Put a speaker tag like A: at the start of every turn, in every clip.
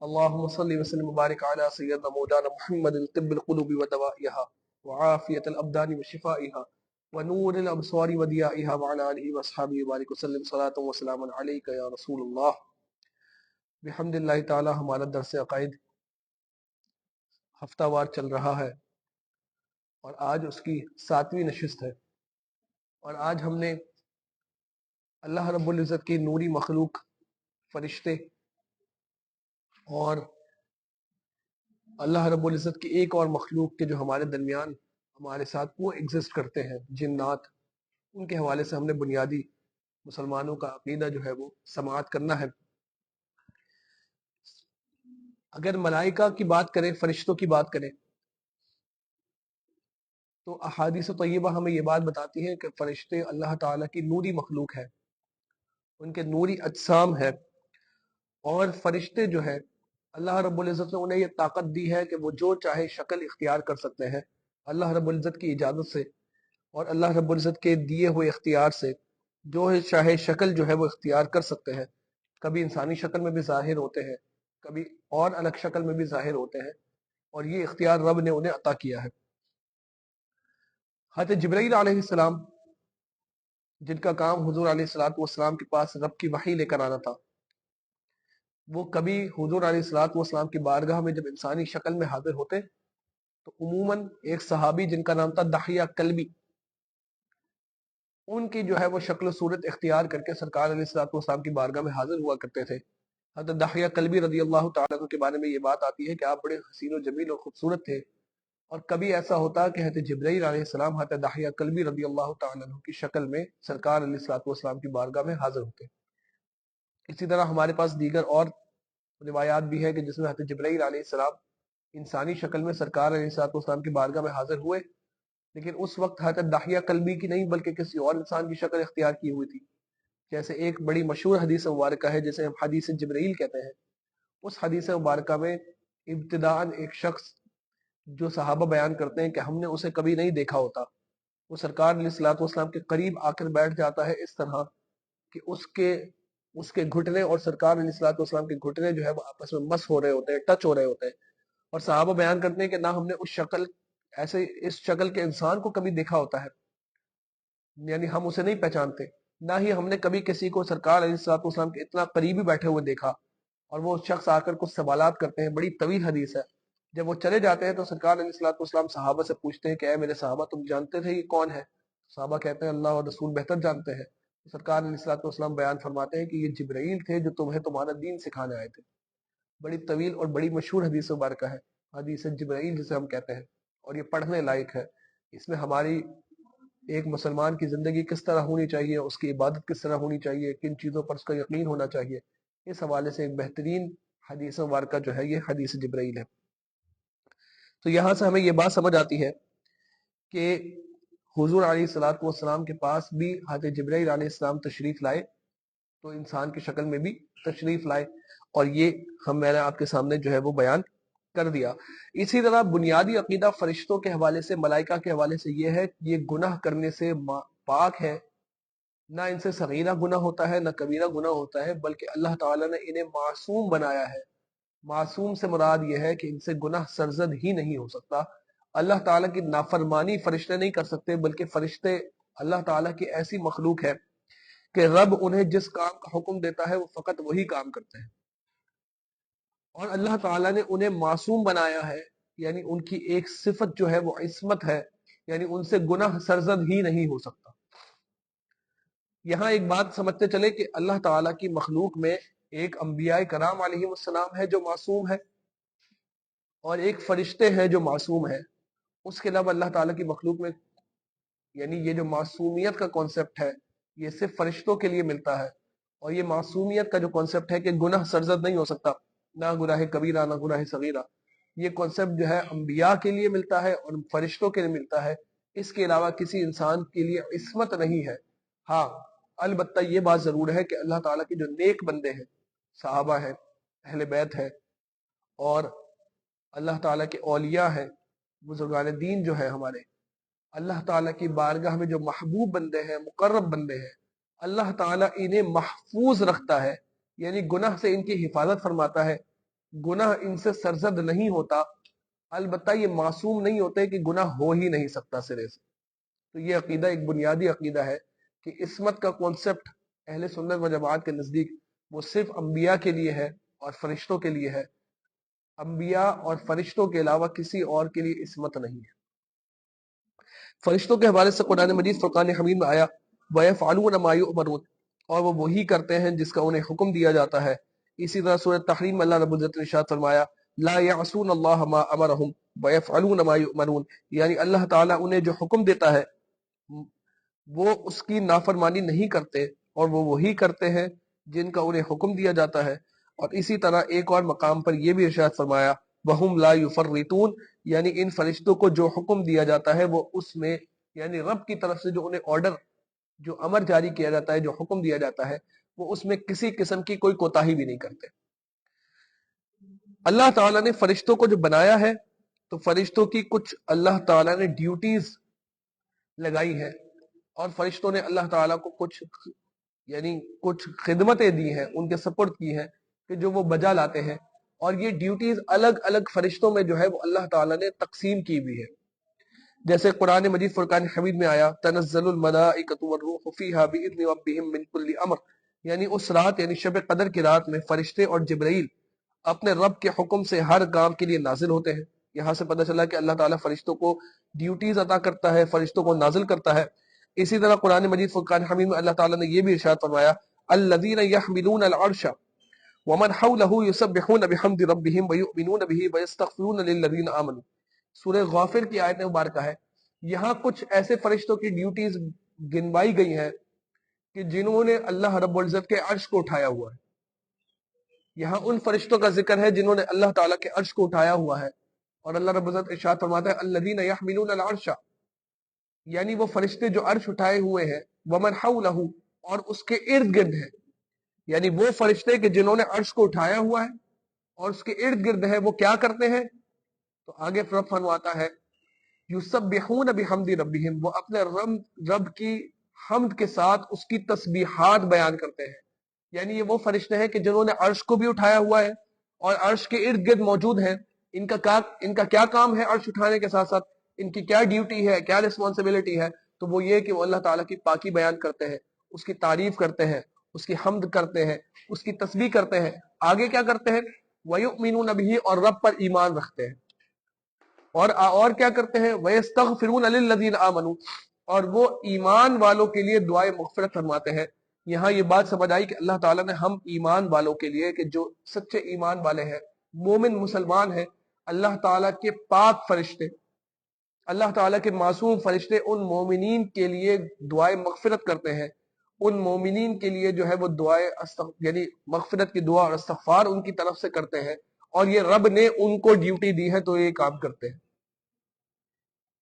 A: اللهم صل وسلم وبارك على سيدنا مولانا محمد طب القلوب ودوائها وعافية الأبدان وشفائها ونور الأبصار وضيائها وعلى آله وأصحابه وبارك وسلم صلاة وسلاما عليك يا رسول الله۔ بحمد اللہ تعالی ہمارا درس عقائد ہفتہ وار چل رہا ہے اور آج اس کی 7ویں نشست ہے، اور آج ہم نے اللہ رب العزت کی نوری مخلوق فرشتے اور اللہ رب العزت کی ایک اور مخلوق کے جو ہمارے درمیان ہمارے ساتھ وہ ایگزسٹ کرتے ہیں، جنات، ان کے حوالے سے ہم نے بنیادی مسلمانوں کا عقیدہ جو ہے وہ سماعت کرنا ہے۔ اگر ملائکہ کی بات کریں، فرشتوں کی بات کریں، تو احادیث طیبہ ہمیں یہ بات بتاتی ہیں کہ فرشتے اللہ تعالیٰ کی نوری مخلوق ہے، ان کے نوری اجسام ہے، اور فرشتے جو ہے اللہ رب العزت نے انہیں یہ طاقت دی ہے کہ وہ جو چاہے شکل اختیار کر سکتے ہیں اللہ رب العزت کی اجازت سے، اور اللہ رب العزت کے دیے ہوئے اختیار سے جو چاہے شکل جو ہے وہ اختیار کر سکتے ہیں۔ کبھی انسانی شکل میں بھی ظاہر ہوتے ہیں، کبھی اور الگ شکل میں بھی ظاہر ہوتے ہیں، اور یہ اختیار رب نے انہیں عطا کیا ہے۔ حضرت جبرائیل علیہ السلام، جن کا کام حضور علیہ الصلوۃ والسلام کے پاس رب کی وحی لے کر آنا تھا، وہ کبھی حضور علیہ الصلوۃ والسلام کی بارگاہ میں جب انسانی شکل میں حاضر ہوتے تو عموماً ایک صحابی جن کا نام تھا دحیہ کلبی، ان کی جو ہے وہ شکل و صورت اختیار کر کے سرکار علیہ الصلوۃ والسلام کی بارگاہ میں حاضر ہوا کرتے تھے۔ حضرت دحیہ کلبی رضی اللہ تعالیٰ عنہ کے بارے میں یہ بات آتی ہے کہ آپ بڑے حسین و جمیل اور خوبصورت تھے، اور کبھی ایسا ہوتا کہ حضرت جبرائیل علیہ السلام حضرت دحیہ کلبی رضی اللہ تعالیٰ عنہ کی شکل میں سرکار علیہ الصلوۃ والسلام کی بارگاہ میں حاضر ہوتے۔ اسی طرح ہمارے پاس دیگر اور روایات بھی ہے کہ جس میں حضرت جبرائیل علیہ السلام انسانی شکل میں سرکار علیہ الصلوۃ والسلام کی بارگاہ میں حاضر ہوئے، لیکن اس وقت حضرت دحیہ کلبی کی نہیں بلکہ کسی اور انسان کی شکل اختیار کی ہوئی تھی۔ جیسے ایک بڑی مشہور حدیث مبارکہ ہے جسے ہم حدیث جبرائیل کہتے ہیں، اس حدیث مبارکہ میں ابتداءً ایک شخص جو صحابہ بیان کرتے ہیں کہ ہم نے اسے کبھی نہیں دیکھا ہوتا، وہ سرکار علیہ الصلوۃ والسلام کے قریب آ کر بیٹھ جاتا ہے اس طرح کہ اس کے گھٹنے اور سرکار علیہ الصلوۃ والسلام کے گھٹنے جو ہے وہ آپس میں مس ہو رہے ہوتے ہیں، ٹچ ہو رہے ہوتے ہیں، اور صحابہ بیان کرتے ہیں کہ نہ ہم نے اس شکل کے انسان کو کبھی دیکھا ہوتا ہے، یعنی ہم اسے نہیں پہچانتے، نہ ہی ہم نے کبھی کسی کو سرکار علیہ الصلوۃ والسلام کے اتنا قریبی بیٹھے ہوئے دیکھا، اور وہ شخص آ کر کچھ سوالات کرتے ہیں، بڑی طویل حدیث ہے۔ جب وہ چلے جاتے ہیں تو سرکار علیہ الصلوۃ والسلام صحابہ سے پوچھتے ہیں کہ اے میرے صحابہ، تم جانتے تھے یہ کون ہے؟ صحابہ کہتے ہیں اللہ اور رسول بہتر جانتے ہیں۔ سرکار علیہ الصلوۃ والسلام بیان فرماتے ہیں کہ یہ جبرائیل تھے جو تمہیں تمہارا دین سکھانے آئے تھے۔ بڑی طویل اور بڑی مشہور حدیث مبارکہ ہے، حدیث جبرائیل جسے ہم کہتے ہیں، اور یہ پڑھنے لائق ہے۔ اس میں ہماری ایک مسلمان کی زندگی کس طرح ہونی چاہیے، اس کی عبادت کس طرح ہونی چاہیے، کن چیزوں پر اس کا یقین ہونا چاہیے، اس حوالے سے ایک بہترین حدیث مبارکہ جو ہے یہ حدیث جبرائیل ہے۔ تو یہاں سے ہمیں یہ بات سمجھ آتی ہے کہ حضور علیہ الصلوۃ والسلام کے پاس بھی حضرت جبرائیل علیہ السلام تشریف لائے تو انسان کی شکل میں بھی تشریف لائے، اور یہ میں نے آپ کے سامنے جو ہے وہ بیان کر دیا۔ اسی طرح بنیادی عقیدہ فرشتوں کے حوالے سے، ملائکہ کے حوالے سے یہ ہے کہ یہ گناہ کرنے سے پاک ہے، نہ ان سے صغیرہ گناہ ہوتا ہے نہ کبیرہ گناہ ہوتا ہے، بلکہ اللہ تعالیٰ نے انہیں معصوم بنایا ہے۔ معصوم سے مراد یہ ہے کہ ان سے گناہ سرزد ہی نہیں ہو سکتا۔ اللہ تعالیٰ کی نافرمانی فرشتے نہیں کر سکتے، بلکہ فرشتے اللہ تعالیٰ کی ایسی مخلوق ہے کہ رب انہیں جس کام کا حکم دیتا ہے وہ فقط وہی کام کرتے ہیں، اور اللہ تعالیٰ نے انہیں معصوم بنایا ہے، یعنی ان کی ایک صفت جو ہے وہ عصمت ہے، یعنی ان سے گناہ سرزد ہی نہیں ہو سکتا۔ یہاں ایک بات سمجھتے چلے کہ اللہ تعالیٰ کی مخلوق میں ایک انبیاء کرام علیہ السلام ہے جو معصوم ہے، اور ایک فرشتے ہیں جو معصوم ہیں۔ اس کے علاوہ اللہ تعالیٰ کی مخلوق میں، یعنی یہ جو معصومیت کا کانسیپٹ ہے یہ صرف فرشتوں کے لیے ملتا ہے، اور یہ معصومیت کا جو کانسیپٹ ہے کہ گناہ سرزد نہیں ہو سکتا، نہ گناہ کبیرہ نہ گناہ صغیرہ، یہ کانسیپٹ جو ہے انبیاء کے لیے ملتا ہے اور فرشتوں کے لیے ملتا ہے۔ اس کے علاوہ کسی انسان کے لیے عصمت نہیں ہے۔ ہاں البتہ یہ بات ضرور ہے کہ اللہ تعالیٰ کے جو نیک بندے ہیں، صحابہ ہیں، اہل بیت ہیں، اور اللہ تعالیٰ کے اولیاء ہیں، بزرگان دین جو ہیں ہمارے، اللہ تعالیٰ کی بارگاہ میں جو محبوب بندے ہیں، مقرب بندے ہیں، اللہ تعالیٰ انہیں محفوظ رکھتا ہے، یعنی گناہ سے ان کی حفاظت فرماتا ہے، گناہ ان سے سرزد نہیں ہوتا، البتہ یہ معصوم نہیں ہوتے کہ گناہ ہو ہی نہیں سکتا سرے سے۔ تو یہ عقیدہ ایک بنیادی عقیدہ ہے کہ عصمت کا کانسیپٹ اہل سنت و جماعت کے نزدیک وہ صرف انبیاء کے لیے ہے اور فرشتوں کے لیے ہے، انبیاء اور فرشتوں کے علاوہ کسی اور کے لیے عصمت نہیں ہے۔ فرشتوں کے حوالے سے قرآن مجید فرقان حمید میں آیا وَيَفْعَلُونَ مَا يُؤْمَرُونَ، اور وہ وہی کرتے ہیں جس کا انہیں حکم دیا جاتا ہے۔ اسی طرح سورۃ تحریم میں اللہ رب العزت نے ارشاد فرمایا لا يعصون اللہ ما امرهم ويفعلون ما يؤمرون، یعنی اللہ تعالیٰ انہیں جو حکم دیتا ہے وہ اس کی نافرمانی نہیں کرتے، اور وہ وہی کرتے ہیں جن کا انہیں حکم دیا جاتا ہے۔ اور اسی طرح ایک اور مقام پر یہ بھی ارشاد فرمایا وَهُمْ لَا يُفَرِّطُونَ، یعنی ان فرشتوں کو جو حکم دیا جاتا ہے وہ اس میں، یعنی رب کی طرف سے جو انہیں آرڈر، جو امر جاری کیا جاتا ہے، جو حکم دیا جاتا ہے، وہ اس میں کسی قسم کی کوئی کوتاہی بھی نہیں کرتے۔ اللہ تعالیٰ نے فرشتوں کو جو بنایا ہے تو فرشتوں کی کچھ اللہ تعالیٰ نے ڈیوٹیز لگائی ہیں، اور فرشتوں نے اللہ تعالیٰ کو کچھ، یعنی کچھ خدمتیں دی ہیں، ان کے سپرد کی ہیں کہ جو وہ بجا لاتے ہیں، اور یہ ڈیوٹیز الگ الگ فرشتوں میں جو ہے وہ اللہ تعالیٰ نے تقسیم کی بھی ہے۔ جیسے قرآن مجید فرقان حمید میں آیا تنزل الملائکۃ والروح فیہا بإذن ربہم من کل امر، یعنی اس رات، یعنی شب قدر کی رات میں فرشتے اور جبرائیل اپنے رب کے حکم سے ہر کام کے لیے نازل ہوتے ہیں۔ یہاں سے پتہ چلا کہ اللہ تعالیٰ فرشتوں کو ڈیوٹیز عطا کرتا ہے، فرشتوں کو نازل کرتا ہے۔ اسی طرح قرآن مجید فرقان حمید میں اللہ تعالیٰ نے یہ بھی ارشاد فرمایا الذین یحملون العرش ومن حولہ یسبحون بحمد ربہم ویؤمنون بہ ویستغفرون للذین آمنوا، سورہ غافر کی آیت مبارکہ ہے۔ یہاں کچھ ایسے فرشتوں کی ڈیوٹیز گنوائی گئی ہیں کہ جنہوں نے اللہ رب العزت کے عرش کو اٹھایا ہوا ہے۔ یہاں ان فرشتوں کا ذکر ہے جنہوں نے اللہ تعالیٰ کے عرش کو اٹھایا ہوا ہے، اور اللہ رب العزت ارشاد فرماتا ہے الذین یحملون العرش، یعنی وہ فرشتے جو عرش اٹھائے ہوئے ہیں، ومن حولہ، اور اس کے ارد گرد ہیں، یعنی وہ فرشتے کہ جنہوں نے عرش کو اٹھایا ہوا ہے اور اس کے ارد گرد ہے، وہ کیا کرتے ہیں؟ تو آگے رب فرماتا ہے یسبحون بحمد ربہم، وہ اپنے رب کی حمد کے ساتھ اس کی تسبیحات بیان کرتے ہیں۔ یعنی یہ وہ فرشتے ہیں کہ جنہوں نے عرش کو بھی اٹھایا ہوا ہے اور عرش کے ارد گرد موجود ہیں۔ ان کا کیا کام ہے؟ عرش اٹھانے کے ساتھ ساتھ ان کی کیا ڈیوٹی ہے، کیا رسپانسبلٹی ہے؟ تو وہ یہ کہ وہ اللہ تعالیٰ کی پاکی بیان کرتے ہیں، اس کی تعریف کرتے ہیں، اس کی حمد کرتے ہیں، اس کی تسبیح کرتے ہیں۔ آگے کیا کرتے ہیں؟ وَيُؤْمِنُونَ بِهِ، اور رب پر ایمان رکھتے ہیں۔ اور کیا کرتے ہیں؟ وَيَسْتَغْفِرُونَ لِلَّذِينَ آمَنُوا، اور وہ ایمان والوں کے لیے دعائے مغفرت فرماتے ہیں۔ یہاں یہ بات سمجھ آئی کہ اللہ تعالیٰ نے ہم ایمان والوں کے لیے، کہ جو سچے ایمان والے ہیں، مومن مسلمان ہیں، اللہ تعالیٰ کے پاک فرشتے، اللہ تعالیٰ کے معصوم فرشتے ان مومنین کے لیے دعائے مغفرت کرتے ہیں۔ ان مومنین کے لیے جو ہے وہ دعائے یعنی مغفرت کی دعا اور استغفار ان کی طرف سے کرتے ہیں، اور یہ رب نے ان کو ڈیوٹی دی ہے تو یہ کام کرتے ہیں۔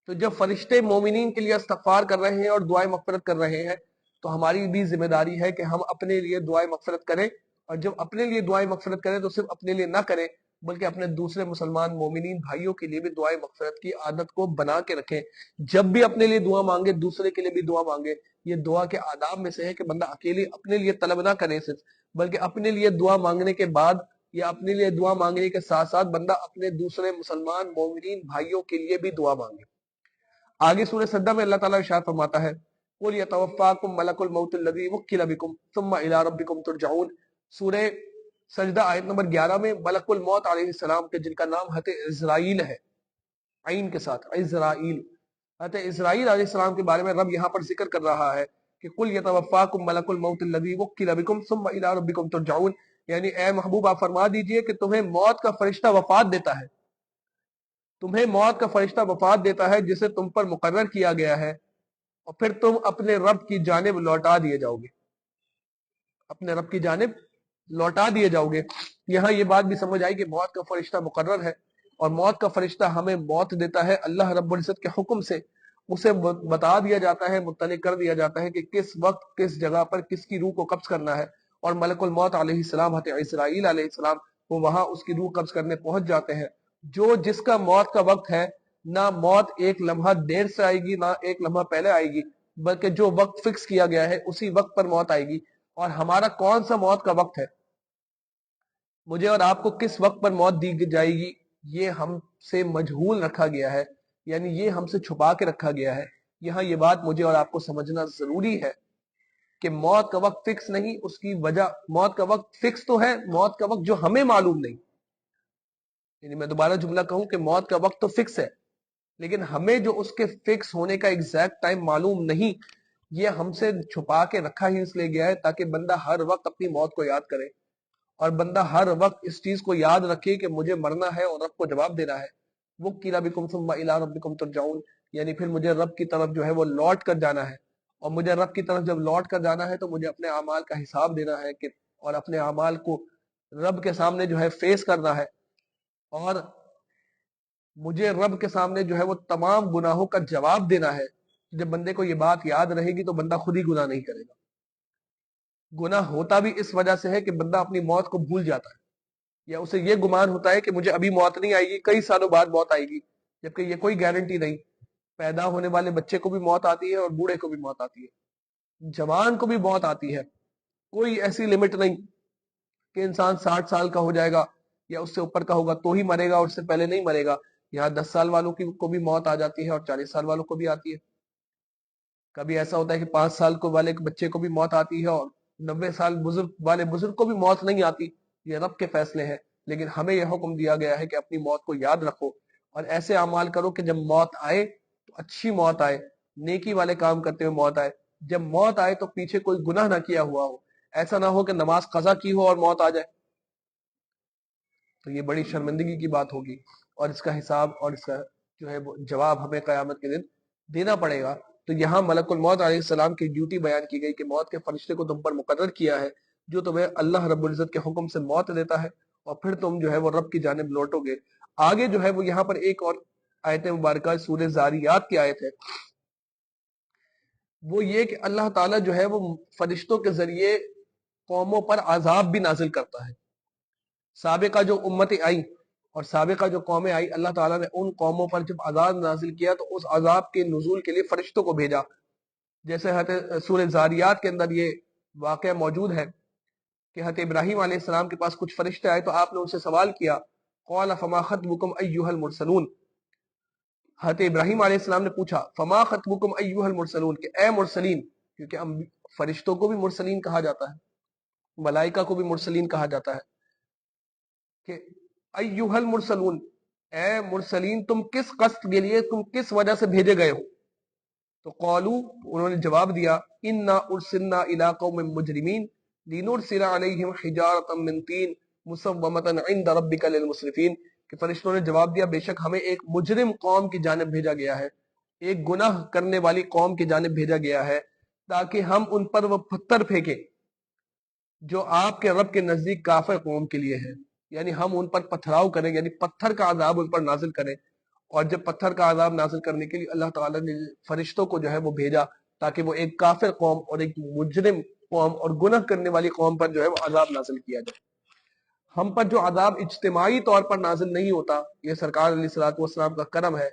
A: تو جب فرشتے مومنین کے لیے استغفار کر رہے ہیں اور دعائیں مغفرت کر رہے ہیں، تو ہماری بھی ذمہ داری ہے کہ ہم اپنے لیے دعائیں مغفرت کریں، اور جب اپنے لیے دعائیں مغفرت کریں تو صرف اپنے لیے نہ کریں بلکہ اپنے دوسرے مسلمان مومنین بھائیوں کے لیے بھی دعائیں مغفرت کی عادت کو بنا کے رکھیں۔ جب بھی اپنے لیے دعا مانگے دوسرے کے لیے بھی دعا مانگے۔ یہ دعا کے آداب میں سے ہے کہ بندہ اکیلے اپنے لیے طلب نہ کرے صرف، بلکہ اپنے لیے دعا مانگنے کے بعد یا اپنے لیے دعا مانگنے کے ساتھ ساتھ بندہ اپنے دوسرے مسلمان مومنین بھائیوں کے لیے بھی دعا مانگے۔ آگے سورہ سجدہ میں اللہ تعالیٰ ارشاد فرماتا ہے قُلْ يَتَوَفَّاكُمْ مَلَكُ الْمَوْتِ الَّذِي وُكِّلَ بِكُمْ ثُمَّ إِلَىٰ رَبِّكُمْ تُرْجَعُونَ۔ سورہ سجدہ آیت نمبر 11 میں ملک الموت علیہ السلام کے، جن کا نام حضرت عزرائیل ہے، عین کے ساتھ عزرائیل، حضرت عزرائیل علیہ السلام کے بارے میں رب یہاں پر ذکر کر رہا ہے کہ قُلْ يَتَوَفَّاكُمْ مَلَكُ الْمَوْتِ الَّذِي وُكِّلَ بِكُمْ ثُمَّ إِلَىٰ رَبِّكُمْ تُرْجَعُونَ، یعنی اے محبوب آپ فرما دیجئے کہ تمہیں موت کا فرشتہ وفات دیتا ہے، تمہیں موت کا فرشتہ وفات دیتا ہے جسے تم پر مقرر کیا گیا ہے، اور پھر تم اپنے رب کی جانب لوٹا دیے جاؤ گے، اپنے رب کی جانب لوٹا دیے جاؤ گے۔ یہاں یہ بات بھی سمجھ آئی کہ موت کا فرشتہ مقرر ہے، اور موت کا فرشتہ ہمیں موت دیتا ہے اللہ رب العزت کے حکم سے، اسے بتا دیا جاتا ہے، مطلع کر دیا جاتا ہے کہ کس وقت کس جگہ پر کس کی روح کو قبض کرنا ہے، اور ملک الموت علیہ السلام حضرت اسرائیل علیہ السلام وہ وہاں اس کی روح قبض کرنے پہنچ جاتے ہیں۔ جو جس کا موت کا وقت ہے، نہ موت ایک لمحہ دیر سے آئے گی نہ ایک لمحہ پہلے آئے گی، بلکہ جو وقت فکس کیا گیا ہے اسی وقت پر موت آئے گی۔ اور ہمارا کون سا موت کا وقت ہے؟ مجھے اور آپ کو کس وقت پر موت دی جائے گی یہ ہم سے مجہول رکھا گیا ہے، یعنی یہ ہم سے چھپا کے رکھا گیا ہے۔ یہاں یہ بات مجھے اور آپ کو سمجھنا ضروری ہے کہ موت کا وقت فکس نہیں، اس کی وجہ موت کا وقت فکس تو ہے، موت کا وقت جو ہمیں معلوم نہیں، یعنی میں دوبارہ جملہ کہوں کہ موت کا وقت تو فکس ہے، لیکن ہمیں جو اس کے فکس ہونے کا ایگزیکٹ ٹائم معلوم نہیں، یہ ہم سے چھپا کے رکھا ہی اس لیے گیا ہے تاکہ بندہ ہر وقت اپنی موت کو یاد کرے، اور بندہ ہر وقت اس چیز کو یاد رکھے کہ مجھے مرنا ہے اور رب کو جواب دینا ہے۔ وَقِيلَ بِكُمْ ثُمَّ إِلَىٰ رَبِّكُمْ تُرْجَعُونَ، یعنی پھر مجھے رب کی طرف جو ہے وہ لوٹ کر جانا ہے، اور مجھے رب کی طرف جب لوٹ کر جانا ہے تو مجھے اپنے اعمال کا حساب دینا ہے کہ اور اپنے اعمال کو رب کے سامنے جو ہے فیس کرنا ہے، اور مجھے رب کے سامنے جو ہے وہ تمام گناہوں کا جواب دینا ہے۔ جب بندے کو یہ بات یاد رہے گی تو بندہ خود ہی گناہ نہیں کرے گا۔ گناہ ہوتا بھی اس وجہ سے ہے کہ بندہ اپنی موت کو بھول جاتا ہے، یا اسے یہ گمان ہوتا ہے کہ مجھے ابھی موت نہیں آئے گی، کئی سالوں بعد موت آئے گی، جبکہ یہ کوئی گارنٹی نہیں۔ پیدا ہونے والے بچے کو بھی موت آتی ہے اور بوڑھے کو بھی موت آتی ہے، جوان کو بھی موت آتی ہے، کوئی ایسی لمٹ نہیں کہ انسان 60 سال کا ہو جائے گا یا اس سے اوپر کا ہوگا تو ہی مرے گا اور اس سے پہلے نہیں مرے گا۔ یہاں 10 سال والوں کو بھی موت آ جاتی ہے اور 40 سال والوں کو بھی آتی ہے۔ کبھی ایسا ہوتا ہے کہ 5 سال کو والے بچے کو بھی موت آتی ہے اور 90 سال والے بزرگ کو بھی موت نہیں آتی۔ یہ رب کے فیصلے ہیں، لیکن ہمیں یہ حکم دیا گیا ہے کہ اپنی موت کو یاد رکھو اور ایسے اعمال کرو کہ جب موت آئے تو اچھی موت آئے، نیکی والے کام کرتے ہوئے موت آئے۔ جب موت آئے تو پیچھے کوئی گناہ نہ کیا ہوا ہو، ایسا نہ ہو کہ نماز قضا کی ہو اور موت آ جائے، تو یہ بڑی شرمندگی کی بات ہوگی، اور اس کا حساب اور اس کا جو ہے وہ جواب ہمیں قیامت کے دن دینا پڑے گا۔ تو یہاں ملک الموت علیہ السلام کی ڈیوٹی بیان کی گئی کہ موت کے فرشتے کو تم پر مقرر کیا ہے جو تمہیں اللہ رب العزت کے حکم سے موت دیتا ہے، اور پھر تم جو ہے وہ رب کی جانب لوٹو گے۔ آگے جو ہے وہ یہاں پر ایک اور آیت مبارکہ سورہ زاریات کی آیت ہے، وہ یہ کہ اللہ تعالیٰ جو ہے وہ فرشتوں کے ذریعے قوموں پر عذاب بھی نازل کرتا ہے۔ سابقہ جو امتیں آئیں اور سابقہ جو قومیں آئی، اللہ تعالیٰ نے ان قوموں پر جب عذاب نازل کیا تو اس عذاب کے نزول کے لیے فرشتوں کو بھیجا، جیسے سورہ زاریات کے اندر یہ واقعہ موجود ہے کہ حضرت ابراہیم علیہ السلام کے پاس کچھ فرشتے آئے تو آپ نے ان سے سوال کیا، قال فما خطبکم ایھا المرسلون، حضرت ابراہیم علیہ السلام نے پوچھا فما خطبکم ایھا المرسلون، کہ اے مرسلین، کیونکہ فرشتوں کو بھی مرسلین کہا جاتا ہے، ملائکہ کو بھی مرسلین کہا جاتا ہے، کہ ایھا المرسلون، اے مرسلین تم کس قصد کے لیے، تم کس وجہ سے بھیجے گئے ہو؟ تو قالو، انہوں نے جواب دیا، انا ارسلنا الی قوم مجرمین لنرسل علیہم حجارۃ من طین مسومۃ عند ربک للمسرفین، کہ فرشتوں نے جواب دیا بے شک ہمیں ایک مجرم قوم کی جانب بھیجا گیا ہے، ایک گناہ کرنے والی قوم کی جانب بھیجا گیا ہے تاکہ ہم ان پر وہ پتھر پھینکیں جو آپ کے رب کے نزدیک کافر قوم کے لیے ہے، یعنی ہم ان پر پتھراؤ کریں، یعنی پتھر کا عذاب ان پر نازل کریں۔ اور جب پتھر کا عذاب نازل کرنے کے لیے اللہ تعالیٰ نے فرشتوں کو جو ہے وہ بھیجا تاکہ وہ ایک کافر قوم اور ایک مجرم قوم اور گناہ کرنے والی قوم پر جو ہے وہ عذاب نازل کیا جائے۔ ہم پر جو عذاب اجتماعی طور پر نازل نہیں ہوتا، یہ سرکار علیہ الصلوۃ والسلام کا کرم ہے،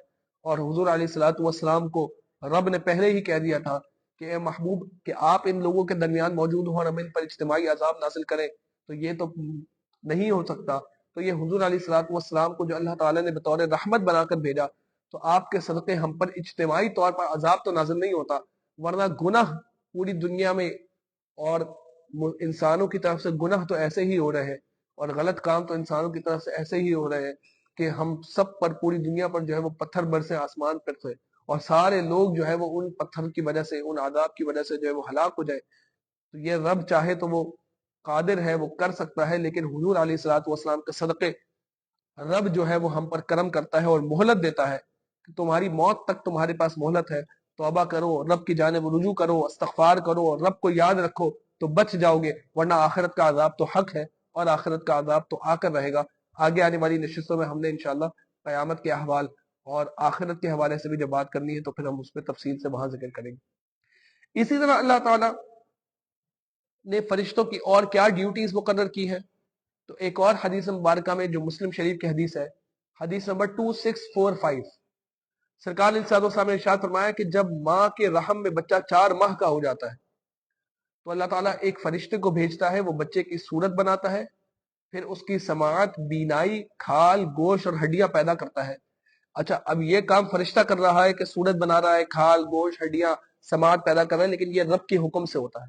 A: اور حضور علیہ الصلوۃ والسلام کو رب نے پہلے ہی کہہ دیا تھا کہ اے محبوب کہ آپ ان لوگوں کے درمیان موجود ہوں اور ہم ان پر اجتماعی عذاب نازل کریں تو یہ تو نہیں ہو سکتا۔ تو یہ حضور علیہ الصلوۃ والسلام کو جو اللہ تعالیٰ نے بطور رحمت بنا کر بھیجا، تو آپ کے صدقے ہم پر اجتماعی طور پر عذاب تو نازل نہیں ہوتا، ورنہ گناہ پوری دنیا میں اور انسانوں کی طرف سے گناہ تو ایسے ہی ہو رہے ہیں، اور غلط کام تو انسانوں کی طرف سے ایسے ہی ہو رہے ہیں کہ ہم سب پر پوری دنیا پر جو ہے وہ پتھر برسے آسمان پر سے، اور سارے لوگ جو ہے وہ ان پتھر کی وجہ سے، ان عذاب کی وجہ سے جو ہے وہ ہلاک ہو جائے۔ تو یہ رب چاہے تو وہ قادر ہے، وہ کر سکتا ہے، لیکن حضور علیہ الصلوۃ والسلام کے صدقے رب جو ہے وہ ہم پر کرم کرتا ہے اور مہلت دیتا ہے کہ تمہاری موت تک تمہارے پاس مہلت ہے، توبہ کرو، رب کی جانب رجوع کرو، استغفار کرو اور رب کو یاد رکھو تو بچ جاؤ گے، ورنہ آخرت کا عذاب تو حق ہے اور آخرت کا عذاب تو آ کر رہے گا۔ آگے آنے والی نشستوں میں ہم نے انشاءاللہ قیامت کے احوال اور آخرت کے حوالے سے بھی جب بات کرنی ہے تو پھر ہم اس پہ تفصیل سے وہاں ذکر کریں گے۔ اسی طرح اللہ تعالیٰ نے فرشتوں کی اور کیا ڈیوٹیز مقرر کی ہیں، تو ایک اور حدیث مبارکہ میں جو مسلم شریف کی حدیث ہے، حدیث نمبر 2645، سرکار علیہ الصلوۃ والسلام نے ارشاد فرمایا کہ جب ماں کے رحم میں بچہ 4 ماہ کا ہو جاتا ہے تو اللہ تعالیٰ ایک فرشتے کو بھیجتا ہے، وہ بچے کی صورت بناتا ہے، پھر اس کی سماعت، بینائی، کھال، گوشت اور ہڈیاں پیدا کرتا ہے۔ اچھا، اب یہ کام فرشتہ کر رہا ہے کہ صورت بنا رہا ہے، کھال، گوشت، ہڈیاں، سماعت پیدا کر رہا ہے، لیکن یہ رب کے حکم سے ہوتا ہے،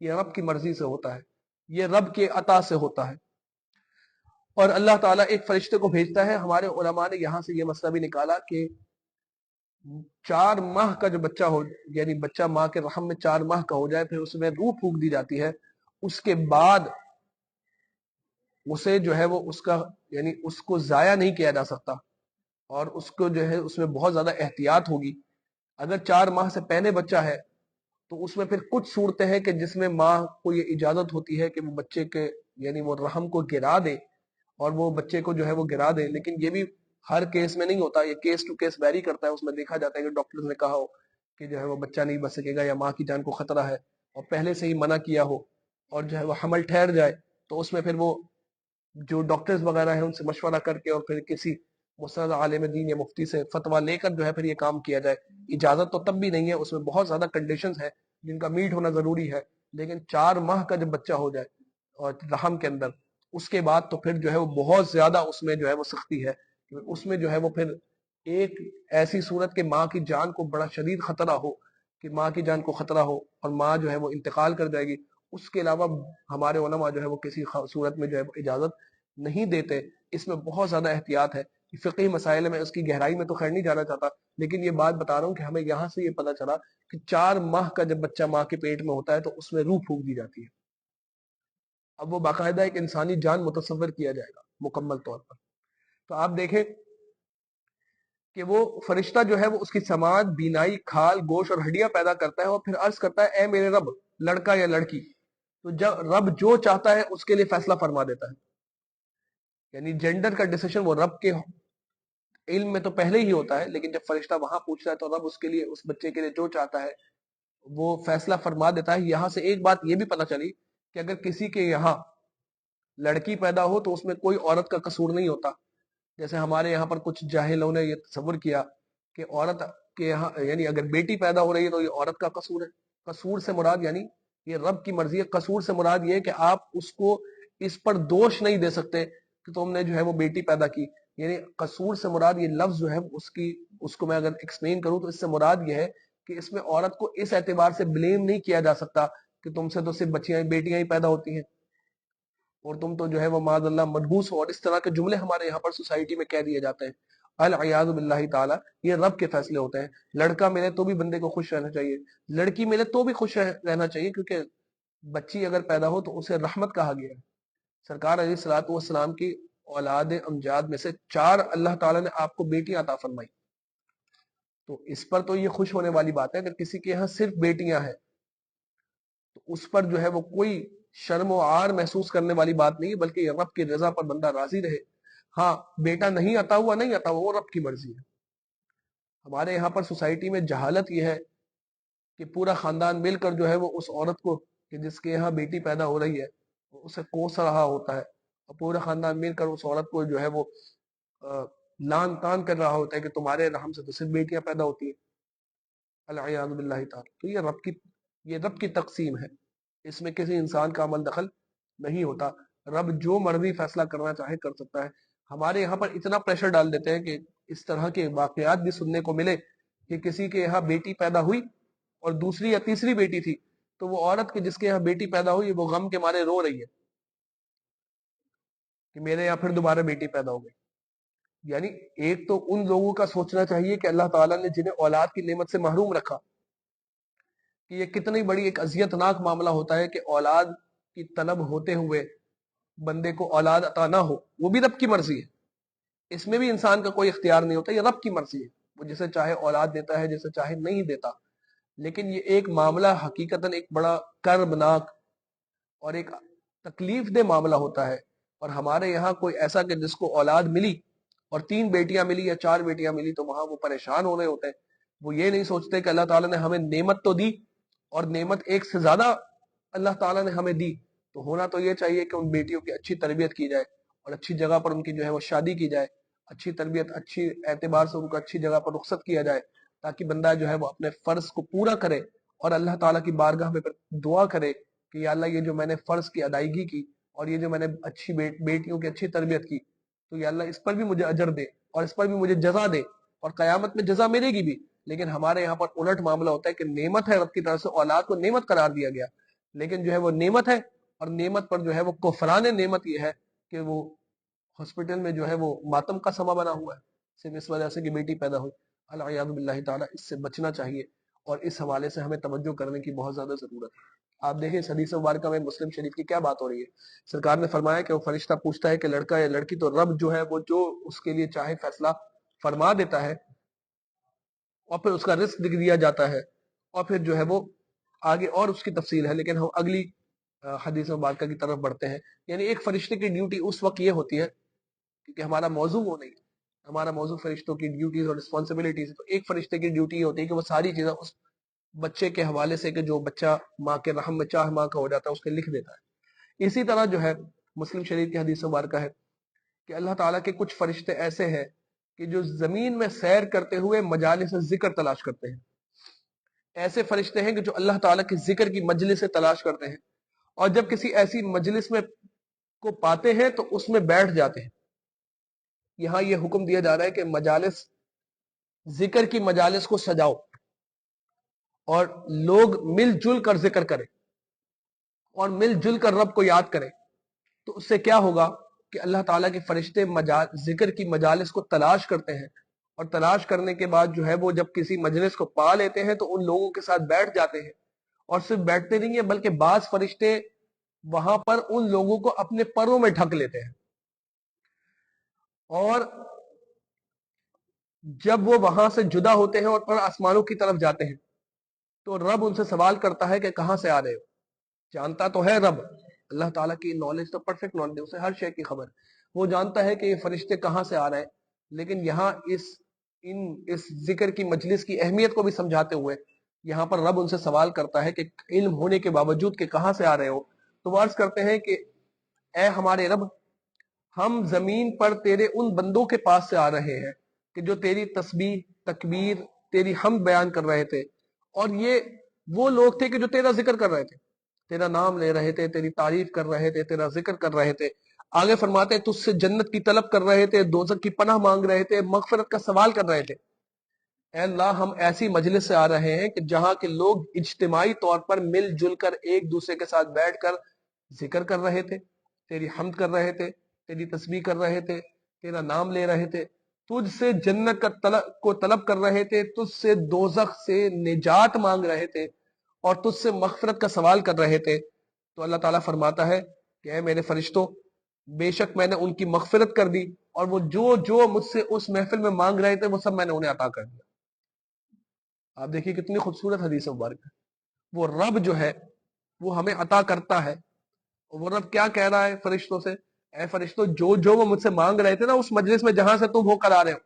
A: یہ رب کی مرضی سے ہوتا ہے، یہ رب کے عطا سے ہوتا ہے۔ اور اللہ تعالیٰ ایک فرشتے کو بھیجتا ہے۔ ہمارے علماء نے یہاں سے یہ مسئلہ بھی نکالا کہ 4 ماہ کا جو بچہ ہو، یعنی بچہ ماں کے رحم میں 4 ماہ کا ہو جائے، پھر اس میں روح پھونک دی جاتی ہے، اس کے بعد اسے جو ہے وہ اس کا یعنی اس کو ضائع نہیں کیا جا سکتا، اور اس کو جو ہے اس میں بہت زیادہ احتیاط ہوگی۔ اگر 4 ماہ سے پہلے بچہ ہے تو اس میں پھر کچھ صورتیں ہیں کہ جس میں ماں کو یہ اجازت ہوتی ہے کہ وہ بچے کے یعنی وہ رحم کو گرا دے، اور وہ بچے کو جو ہے وہ گرا دے، لیکن یہ بھی ہر کیس میں نہیں ہوتا، یہ کیس ٹو کیس ویری کرتا ہے۔ اس میں دیکھا جاتا ہے کہ ڈاکٹر نے کہا ہو کہ جو ہے وہ بچہ نہیں بچ سکے گا یا ماں کی جان کو خطرہ ہے، اور پہلے سے ہی منع کیا ہو، اور جو ہے وہ حمل ٹھہر جائے، تو اس میں پھر وہ جو ڈاکٹرز وغیرہ ہیں ان سے مشورہ کر کے اور پھر کسی مستند عالم دین یا مفتی سے فتویٰ لے کر جو ہے پھر یہ کام کیا جائے۔ اجازت تو تب بھی نہیں ہے، اس میں بہت زیادہ کنڈیشنز ہیں جن کا میٹ ہونا ضروری ہے، لیکن 4 ماہ کا جب بچہ ہو جائے اور رحم کے اندر، اس کے بعد تو پھر جو ہے وہ بہت زیادہ اس میں جو ہے وہ سختی ہے، اس میں جو ہے وہ پھر ایک ایسی صورت کہ ماں کی جان کو بڑا شدید خطرہ ہو، کہ ماں کی جان کو خطرہ ہو اور ماں جو ہے وہ انتقال کر جائے گی، اس کے علاوہ ہمارے علماء جو ہے وہ کسی صورت میں جو ہے اجازت نہیں دیتے۔ اس میں بہت زیادہ احتیاط ہے۔ فقہی مسائل میں اس کی گہرائی میں تو خیر نہیں جانا چاہتا، لیکن یہ بات بتا رہا ہوں کہ ہمیں یہاں سے یہ پتہ چلا کہ 4 ماہ کا جب بچہ ماں کے پیٹ میں ہوتا ہے تو اس میں روح پھونک دی جاتی ہے۔ اب وہ باقاعدہ ایک انسانی جان متصور کیا جائے گا مکمل طور پر۔ تو آپ دیکھیں کہ وہ فرشتہ جو ہے وہ اس کی سماعت، بینائی، کھال، گوشت اور ہڈیاں پیدا کرتا ہے، اور پھر عرض کرتا ہے اے میرے رب، لڑکا یا لڑکی؟ تو جب رب جو چاہتا ہے اس کے لیے فیصلہ فرما دیتا ہے، یعنی جینڈر کا ڈیسیشن وہ رب کے علم میں تو پہلے ہی ہوتا ہے، لیکن جب فرشتہ وہاں پوچھتا ہے تو رب اس کے لیے، اس بچے کے لیے جو چاہتا ہے وہ فیصلہ فرما دیتا ہے۔ یہاں سے ایک بات یہ بھی پتہ چلی کہ اگر کسی کے یہاں لڑکی پیدا ہو تو اس میں کوئی عورت کا قصور نہیں ہوتا۔ جیسے ہمارے یہاں پر کچھ جاہلوں نے یہ تصور کیا کہ عورت کے یہاں یعنی اگر بیٹی پیدا ہو رہی ہے تو یہ عورت کا قصور ہے۔ قصور سے مراد یعنی یہ رب کی مرضی ہے۔ قصور سے مراد یہ ہے کہ آپ اس کو اس پر دوش نہیں دے سکتے کہ تم نے جو ہے وہ بیٹی پیدا کی۔ یعنی قصور سے مراد یہ لفظ جو ہے اس کو میں اگر ایکسپلین کروں تو اس سے مراد یہ ہے کہ اس میں عورت کو اس اعتبار سے بلیم نہیں کیا جا سکتا کہ تم سے تو صرف بیٹیاں ہی پیدا ہوتی ہیں اور تم تو جو ہے وہ معاذ اللہ منحوس ہو، اور اس طرح کے جملے ہمارے یہاں پر سوسائٹی میں کہہ دیے جاتے ہیں۔ العیاذ باللہ تعالی، یہ رب کے فیصلے ہوتے ہیں۔ لڑکا ملے تو بھی بندے کو خوش رہنا چاہیے، لڑکی ملے تو بھی خوش رہنا چاہیے، کیونکہ بچی اگر پیدا ہو تو اسے رحمت کہا گیا ہے۔ سرکار علیہ الصلوۃ والسلام کی اولاد امجاد میں سے 4 اللہ تعالیٰ نے آپ کو بیٹیاں عطا فرمائی، تو اس پر تو یہ خوش ہونے والی بات ہے۔ اگر کسی کے یہاں صرف بیٹیاں ہیں تو اس پر جو ہے وہ کوئی شرم و عار محسوس کرنے والی بات نہیں ہے، بلکہ یہ رب کی رضا پر بندہ راضی رہے۔ ہاں، بیٹا نہیں عطا ہوا وہ رب کی مرضی ہے۔ ہمارے یہاں پر سوسائٹی میں جہالت یہ ہے کہ پورا خاندان مل کر جو ہے وہ اس عورت کو کہ جس کے یہاں بیٹی پیدا ہو رہی ہے اسے کوس رہا ہوتا ہے، اور پورا خاندان مل کر اس عورت کو جو ہے وہ لان تان کر رہا ہوتا ہے کہ تمہارے رحم سے تو صرف بیٹیاں پیدا ہوتی ہیں۔ العیاذ باللہ تعالی، تو یہ رب کی تقسیم ہے، اس میں کسی انسان کا عمل دخل نہیں ہوتا۔ رب جو مرضی فیصلہ کرنا چاہے کر سکتا ہے۔ ہمارے یہاں پر اتنا پریشر ڈال دیتے ہیں کہ اس طرح کے واقعات بھی سننے کو ملے کہ کسی کے یہاں بیٹی پیدا ہوئی اور دوسری یا تیسری بیٹی تھی، تو وہ عورت کے جس کے یہاں بیٹی پیدا ہوئی وہ غم کے مارے رو رہی ہے کہ میرے یہاں پھر دوبارہ بیٹی پیدا ہو گئی۔ یعنی ایک تو ان لوگوں کا سوچنا چاہیے کہ اللہ تعالیٰ نے جنہیں اولاد کی نعمت سے محروم رکھا، کہ یہ کتنی بڑی ایک اذیت ناک معاملہ ہوتا ہے کہ اولاد کی طلب ہوتے ہوئے بندے کو اولاد عطا نہ ہو۔ وہ بھی رب کی مرضی ہے، اس میں بھی انسان کا کوئی اختیار نہیں ہوتا، یہ رب کی مرضی ہے، وہ جسے چاہے اولاد دیتا ہے، جسے چاہے نہیں دیتا۔ لیکن یہ ایک معاملہ حقیقتاً ایک بڑا کربناک اور ایک تکلیف دہ معاملہ ہوتا ہے، اور ہمارے یہاں کوئی ایسا کہ جس کو اولاد ملی اور 3 بیٹیاں ملی یا 4 بیٹیاں ملی تو وہاں وہ پریشان ہو رہے ہوتے ہیں۔ وہ یہ نہیں سوچتے کہ اللہ تعالیٰ نے ہمیں نعمت تو دی، اور نعمت ایک سے زیادہ اللہ تعالیٰ نے ہمیں دی، تو ہونا تو یہ چاہیے کہ ان بیٹیوں کی اچھی تربیت کی جائے اور اچھی جگہ پر ان کی جو ہے وہ شادی کی جائے، اچھی تربیت اچھی اعتبار سے ان کو اچھی جگہ پر رخصت کیا جائے، تاکہ بندہ جو ہے وہ اپنے فرض کو پورا کرے اور اللہ تعالیٰ کی بارگاہ میں پھر دعا کرے کہ یا اللہ یہ جو میں نے فرض کی ادائیگی کی اور یہ جو میں نے اچھی بیٹیوں کی اچھی تربیت کی، تو یا اللہ اس پر بھی مجھے اجر دے اور اس پر بھی مجھے جزا دے، اور قیامت میں جزا ملے گی بھی۔ لیکن ہمارے یہاں پر الٹ معاملہ ہوتا ہے کہ نعمت ہے رب کی طرف سے، اولاد کو نعمت قرار دیا گیا، لیکن جو ہے وہ نعمت ہے، اور نعمت پر جو ہے وہ کفران نعمت یہ ہے کہ وہ ہاسپٹل میں جو ہے وہ ماتم کا سما بنا ہوا ہے، صرف اس وجہ سے کہ بیٹی پیدا ہوئی۔ العیاذ باللہ تعالیٰ، اس سے بچنا چاہیے، اور اس حوالے سے ہمیں توجہ کرنے کی بہت زیادہ ضرورت ہے۔ آپ دیکھیں اس حدیث مبارکہ میں مسلم شریف کی کیا بات ہو رہی ہے، سرکار نے فرمایا کہ وہ فرشتہ پوچھتا ہے کہ لڑکا یا لڑکی، تو رب جو ہے وہ جو اس کے لیے چاہے فیصلہ فرما دیتا ہے، اور پھر اس کا رزق لکھ دیا جاتا ہے، اور پھر جو ہے وہ آگے اور اس کی تفصیل ہے، لیکن ہم اگلی حدیث مبارکہ کی طرف بڑھتے ہیں۔ یعنی ایک فرشتے کی ڈیوٹی اس وقت یہ ہوتی ہے، کیونکہ ہمارا موضوع وہ نہیں ہے، ہمارا موضوع فرشتوں کی ڈیوٹیز اور رسپانسبلٹیز ہے، تو ایک فرشتے کی ڈیوٹی یہ ہوتی ہے کہ وہ ساری چیزیں اس بچے کے حوالے سے، کہ جو بچہ ماں کے رحم میں چاہ ماں کا ہو جاتا ہے، اس کے لکھ دیتا ہے۔ اسی طرح جو ہے مسلم شریف کی حدیث مبارکہ ہے کہ اللہ تعالیٰ کے کچھ فرشتے ایسے ہیں کہ جو زمین میں سیر کرتے ہوئے مجالس ذکر تلاش کرتے ہیں۔ ایسے فرشتے ہیں کہ جو اللہ تعالیٰ کے ذکر کی مجلس سے تلاش کرتے ہیں، اور جب کسی ایسی مجلس میں کو پاتے ہیں تو اس میں بیٹھ جاتے ہیں۔ یہاں یہ حکم دیا جا رہا ہے کہ مجالس، ذکر کی مجالس کو سجاؤ، اور لوگ مل جل کر ذکر کریں، اور مل جل کر رب کو یاد کریں، تو اس سے کیا ہوگا کہ اللہ تعالیٰ کے فرشتے ذکر کی مجالس کو تلاش کرتے ہیں، اور تلاش کرنے کے بعد جو ہے وہ جب کسی مجلس کو پا لیتے ہیں تو ان لوگوں کے ساتھ بیٹھ جاتے ہیں، اور صرف بیٹھتے نہیں ہیں بلکہ بعض فرشتے وہاں پر ان لوگوں کو اپنے پروں میں ڈھک لیتے ہیں، اور جب وہ وہاں سے جدا ہوتے ہیں اور پر آسمانوں کی طرف جاتے ہیں تو رب ان سے سوال کرتا ہے کہ کہاں سے آ رہے ہو۔ جانتا تو ہے رب، اللہ تعالیٰ کی نالج تو پرفیکٹ نالج ہے، اسے ہر شے کی خبر، وہ جانتا ہے کہ یہ فرشتے کہاں سے آ رہے ہیں، لیکن یہاں اس ذکر کی مجلس کی اہمیت کو بھی سمجھاتے ہوئے یہاں پر رب ان سے سوال کرتا ہے کہ علم ہونے کے باوجود کہ کہاں سے آ رہے ہو، تو وہ عرض کرتے ہیں کہ اے ہمارے رب، ہم زمین پر تیرے ان بندوں کے پاس سے آ رہے ہیں کہ جو تیری تسبیح، تکبیر، تیری حمد بیان کر رہے تھے، اور یہ وہ لوگ تھے کہ جو تیرا ذکر کر رہے تھے، تیرا نام لے رہے تھے، تیری تعریف کر رہے تھے، تیرا ذکر کر رہے تھے۔ آگے فرماتے ہیں تجھ سے جنت کی طلب کر رہے تھے، دوزخ کی پناہ مانگ رہے تھے، مغفرت کا سوال کر رہے تھے۔ اے اللہ، ہم ایسی مجلس سے آ رہے ہیں کہ جہاں کے لوگ اجتماعی طور پر مل جل کر ایک دوسرے کے ساتھ بیٹھ کر ذکر کر رہے تھے، تیری حمد کر رہے تھے، تیری تسبیح کر رہے تھے، تیرا نام لے رہے تھے، تجھ سے جنت کو طلب کر رہے تھے، تجھ سے دوزخ سے نجات مانگ رہے تھے، اور تجھ سے مغفرت کا سوال کر رہے تھے۔ تو اللہ تعالیٰ فرماتا ہے کہ اے میرے فرشتوں، بے شک میں نے ان کی مغفرت کر دی، اور وہ جو مجھ سے اس محفل میں مانگ رہے تھے وہ سب میں نے انہیں عطا کر دیا۔ آپ دیکھیے کتنی خوبصورت حدیث مبارک ہے۔ وہ رب جو ہے وہ ہمیں عطا کرتا ہے، وہ رب کیا کہہ رہا ہے فرشتوں سے، اے فرشتوں، جو وہ مجھ سے مانگ رہے تھے نا اس مجلس میں جہاں سے تم ہو کر آ رہے ہو،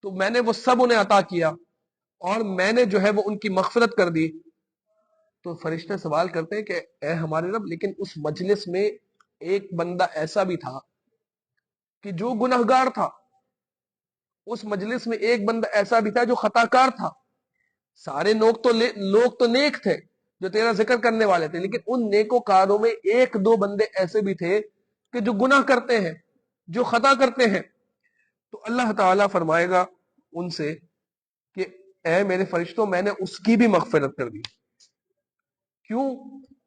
A: تو میں نے وہ سب انہیں عطا کیا، اور میں نے جو ہے وہ ان کی مغفرت کر دی۔ تو فرشتے سوال کرتے ہیں کہ اے ہمارے رب، لیکن اس مجلس میں ایک بندہ ایسا بھی تھا کہ جو گنہگار تھا، اس مجلس میں ایک بندہ ایسا بھی تھا جو خطا کار تھا۔ سارے لوگ تو نیک تھے جو تیرا ذکر کرنے والے تھے، لیکن ان نیکوکاروں میں ایک دو بندے ایسے بھی تھے کہ جو گناہ کرتے ہیں، جو خطا کرتے ہیں۔ تو اللہ تعالیٰ فرمائے گا ان سے کہ اے میرے فرشتوں، میں نے اس کی بھی مغفرت کر دی۔ کیوں؟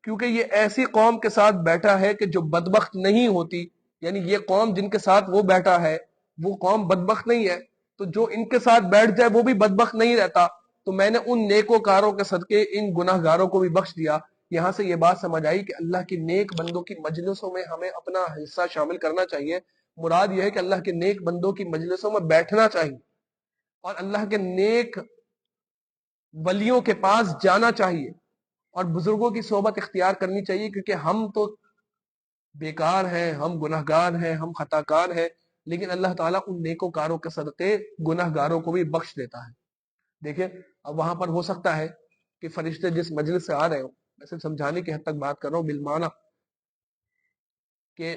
A: کیونکہ یہ ایسی قوم کے ساتھ بیٹھا ہے کہ جو بدبخت نہیں ہوتی، یعنی یہ قوم جن کے ساتھ وہ بیٹھا ہے وہ قوم بدبخت نہیں ہے، تو جو ان کے ساتھ بیٹھ جائے وہ بھی بدبخت نہیں رہتا۔ تو میں نے ان نیکوکاروں کے صدقے ان گناہ گاروں کو بھی بخش دیا۔ یہاں سے یہ بات سمجھ آئی کہ اللہ کی نیک بندوں کی مجلسوں میں ہمیں اپنا حصہ شامل کرنا چاہیے۔ مراد یہ ہے کہ اللہ کے نیک بندوں کی مجلسوں میں بیٹھنا چاہیے، اور اللہ کے نیک ولیوں کے پاس جانا چاہیے، اور بزرگوں کی صحبت اختیار کرنی چاہیے، کیونکہ ہم تو بیکار ہیں، ہم گناہ گار ہیں، ہم خطا کار ہیں، لیکن اللہ تعالیٰ ان نیکوکاروں کے صدقے گناہ گاروں کو بھی بخش دیتا ہے۔ دیکھیں اب وہاں پر ہو سکتا ہے کہ فرشتے جس مجلس سے آ رہے ہوں، میں صرف سمجھانے کی حد تک بات کر رہا ہوں بالمعنی، کہ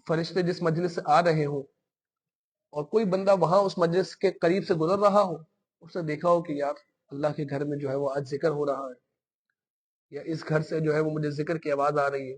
A: فرشتے جس مجلس سے آ رہے ہوں اور کوئی بندہ وہاں اس مجلس کے قریب سے گزر رہا ہو، اس نے دیکھا ہو کہ یار اللہ کے گھر میں جو ہے وہ آج ذکر ہو رہا ہے، یا اس گھر سے جو ہے وہ مجھے ذکر کی آواز آ رہی ہے،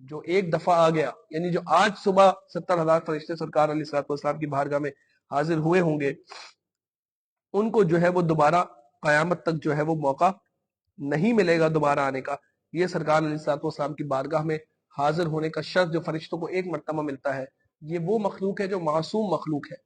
A: جو ایک دفعہ آ گیا، یعنی جو آج صبح 70,000 فرشتے سرکار علیہ الصلوۃ والسلام کی بارگاہ میں حاضر ہوئے ہوں گے، ان کو جو ہے وہ دوبارہ قیامت تک جو ہے وہ موقع نہیں ملے گا دوبارہ آنے کا۔ یہ سرکار علیہ الصلوۃ والسلام کی بارگاہ میں حاضر ہونے کا شرف جو فرشتوں کو ایک مرتبہ ملتا ہے، یہ وہ مخلوق ہے جو معصوم مخلوق ہے،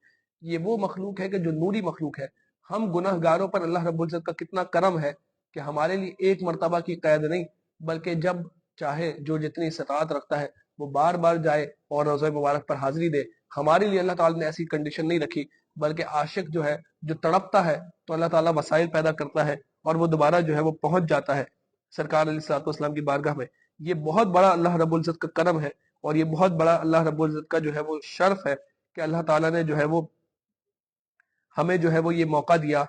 A: یہ وہ مخلوق ہے کہ جو نوری مخلوق ہے۔ ہم گناہ گاروں پر اللہ رب العزت کا کتنا کرم ہے کہ ہمارے لیے ایک مرتبہ کی قید نہیں، بلکہ جب چاہے جو جتنی استطاعت رکھتا ہے وہ بار بار جائے اور روضہ مبارک پر حاضری دے۔ ہمارے لیے اللہ تعالیٰ نے ایسی کنڈیشن نہیں رکھی، بلکہ عاشق جو ہے جو تڑپتا ہے تو اللہ تعالیٰ وسائل پیدا کرتا ہے اور وہ دوبارہ جو ہے وہ پہنچ جاتا ہے سرکار علیہ الصلوۃ والسلام کی بارگاہ میں۔ یہ بہت بڑا اللہ رب العزت کا کرم ہے، اور یہ بہت بڑا اللہ رب العزت کا جو ہے وہ شرف ہے کہ اللہ تعالیٰ نے جو ہے وہ ہمیں جو ہے وہ یہ موقع دیا